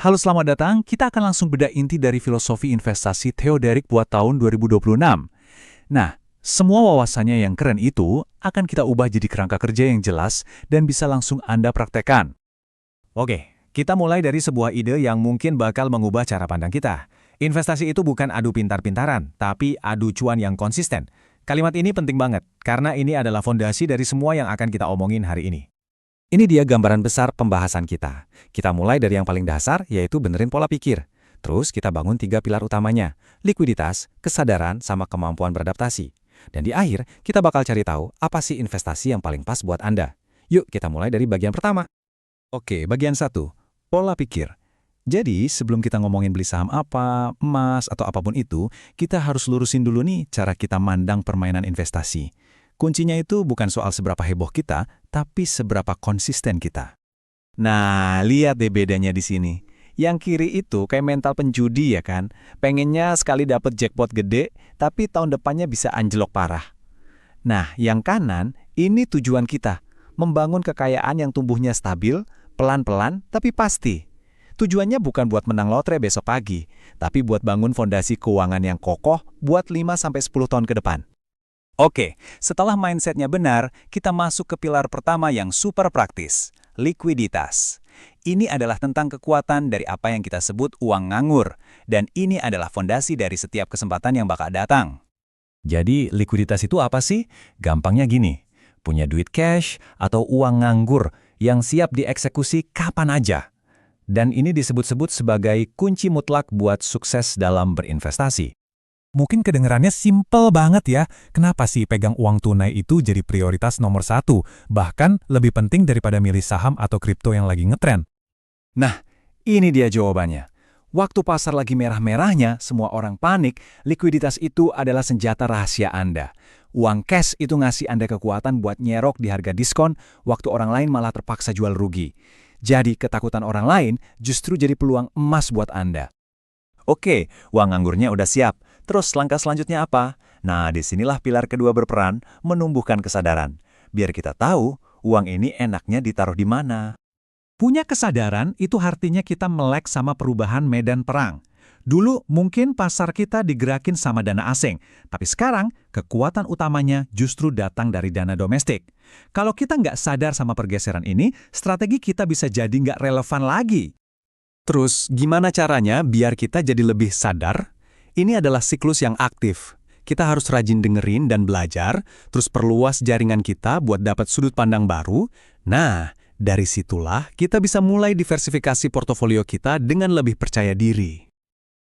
Halo, selamat datang. Kita akan langsung bedah inti dari filosofi investasi Theo Derek buat tahun 2026. Nah, semua wawasannya yang keren itu akan kita ubah jadi kerangka kerja yang jelas dan bisa langsung Anda praktekkan. Oke, kita mulai dari sebuah ide yang mungkin bakal mengubah cara pandang kita. Investasi itu bukan adu pintar-pintaran, tapi adu cuan yang konsisten. Kalimat ini penting banget, karena ini adalah fondasi dari semua yang akan kita omongin hari ini. Ini dia gambaran besar pembahasan kita. Kita mulai dari yang paling dasar, yaitu benerin pola pikir. Terus kita bangun 3 pilar utamanya, likuiditas, kesadaran, sama kemampuan beradaptasi. Dan di akhir, kita bakal cari tahu apa sih investasi yang paling pas buat Anda. Yuk, kita mulai dari bagian pertama. Oke, bagian 1. Pola pikir. Jadi, sebelum kita ngomongin beli saham apa, emas, atau apapun itu, kita harus lurusin dulu nih cara kita mandang permainan investasi. Kuncinya itu bukan soal seberapa heboh kita, tapi seberapa konsisten kita. Nah, lihat deh bedanya di sini. Yang kiri itu kayak mental penjudi ya kan? Pengennya sekali dapet jackpot gede, tapi tahun depannya bisa anjlok parah. Nah, yang kanan, ini tujuan kita. Membangun kekayaan yang tumbuhnya stabil, pelan-pelan, tapi pasti. Tujuannya bukan buat menang lotre besok pagi, tapi buat bangun fondasi keuangan yang kokoh buat 5-10 tahun ke depan. Oke, setelah mindsetnya benar, kita masuk ke pilar pertama yang super praktis, likuiditas. Ini adalah tentang kekuatan dari apa yang kita sebut uang nganggur, dan ini adalah fondasi dari setiap kesempatan yang bakal datang. Jadi, likuiditas itu apa sih? Gampangnya gini, punya duit cash atau uang nganggur yang siap dieksekusi kapan aja. Dan ini disebut-sebut sebagai kunci mutlak buat sukses dalam berinvestasi. Mungkin kedengarannya simpel banget ya, kenapa sih pegang uang tunai itu jadi prioritas nomor 1, bahkan lebih penting daripada milih saham atau kripto yang lagi ngetren? Nah, ini dia jawabannya. Waktu pasar lagi merah-merahnya, semua orang panik, likuiditas itu adalah senjata rahasia Anda. Uang cash itu ngasih Anda kekuatan buat nyerok di harga diskon, waktu orang lain malah terpaksa jual rugi. Jadi, ketakutan orang lain justru jadi peluang emas buat Anda. Oke, uang nganggurnya udah siap. Terus langkah selanjutnya apa? Nah, disinilah pilar kedua berperan, menumbuhkan kesadaran. Biar kita tahu, uang ini enaknya ditaruh di mana. Punya kesadaran itu artinya kita melek sama perubahan medan perang. Dulu mungkin pasar kita digerakin sama dana asing, tapi sekarang kekuatan utamanya justru datang dari dana domestik. Kalau kita nggak sadar sama pergeseran ini, strategi kita bisa jadi nggak relevan lagi. Terus, gimana caranya biar kita jadi lebih sadar? Ini adalah siklus yang aktif. Kita harus rajin dengerin dan belajar, terus perluas jaringan kita buat dapat sudut pandang baru. Nah, dari situlah kita bisa mulai diversifikasi portofolio kita dengan lebih percaya diri.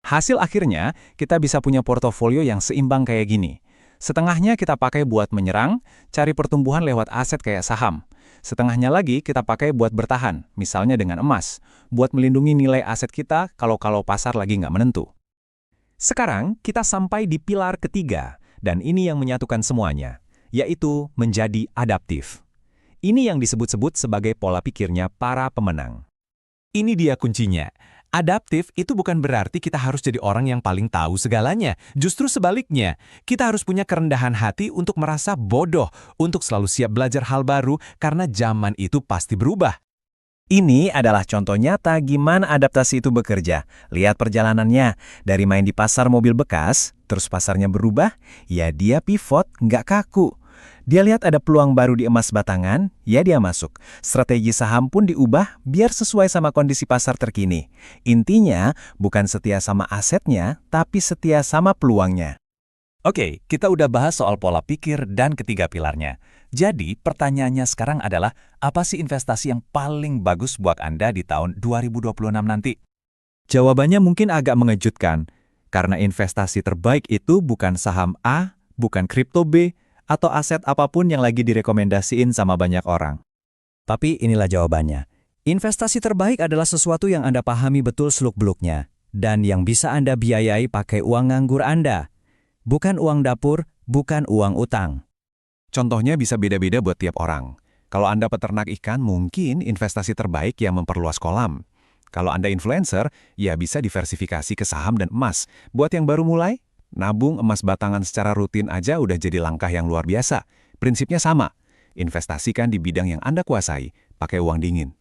Hasil akhirnya, kita bisa punya portofolio yang seimbang kayak gini. Setengahnya kita pakai buat menyerang, cari pertumbuhan lewat aset kayak saham. Setengahnya lagi kita pakai buat bertahan, misalnya dengan emas, buat melindungi nilai aset kita kalau pasar lagi nggak menentu. Sekarang kita sampai di pilar ketiga, dan ini yang menyatukan semuanya, yaitu menjadi adaptif. Ini yang disebut-sebut sebagai pola pikirnya para pemenang. Ini dia kuncinya. Adaptif itu bukan berarti kita harus jadi orang yang paling tahu segalanya. Justru sebaliknya, kita harus punya kerendahan hati untuk merasa bodoh, untuk selalu siap belajar hal baru karena zaman itu pasti berubah. Ini adalah contoh nyata gimana adaptasi itu bekerja. Lihat perjalanannya, dari main di pasar mobil bekas, terus pasarnya berubah, ya dia pivot, nggak kaku. Dia lihat ada peluang baru di emas batangan, ya dia masuk. Strategi saham pun diubah biar sesuai sama kondisi pasar terkini. Intinya, bukan setia sama asetnya, tapi setia sama peluangnya. Oke, kita udah bahas soal pola pikir dan ketiga pilarnya. Jadi, pertanyaannya sekarang adalah, apa sih investasi yang paling bagus buat Anda di tahun 2026 nanti? Jawabannya mungkin agak mengejutkan, karena investasi terbaik itu bukan saham A, bukan kripto B, atau aset apapun yang lagi direkomendasiin sama banyak orang. Tapi inilah jawabannya. Investasi terbaik adalah sesuatu yang Anda pahami betul seluk-beluknya, dan yang bisa Anda biayai pakai uang nganggur Anda. Bukan uang dapur, bukan uang utang. Contohnya bisa beda-beda buat tiap orang. Kalau Anda peternak ikan, mungkin investasi terbaik yang memperluas kolam. Kalau Anda influencer, ya bisa diversifikasi ke saham dan emas. Buat yang baru mulai, nabung emas batangan secara rutin aja udah jadi langkah yang luar biasa. Prinsipnya sama, investasikan di bidang yang Anda kuasai, pakai uang dingin.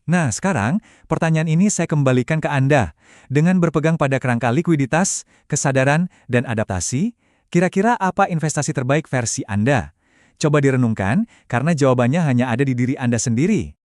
Nah, sekarang pertanyaan ini saya kembalikan ke Anda. Dengan berpegang pada kerangka likuiditas, kesadaran, dan adaptasi, kira-kira apa investasi terbaik versi Anda? Coba direnungkan, karena jawabannya hanya ada di diri Anda sendiri.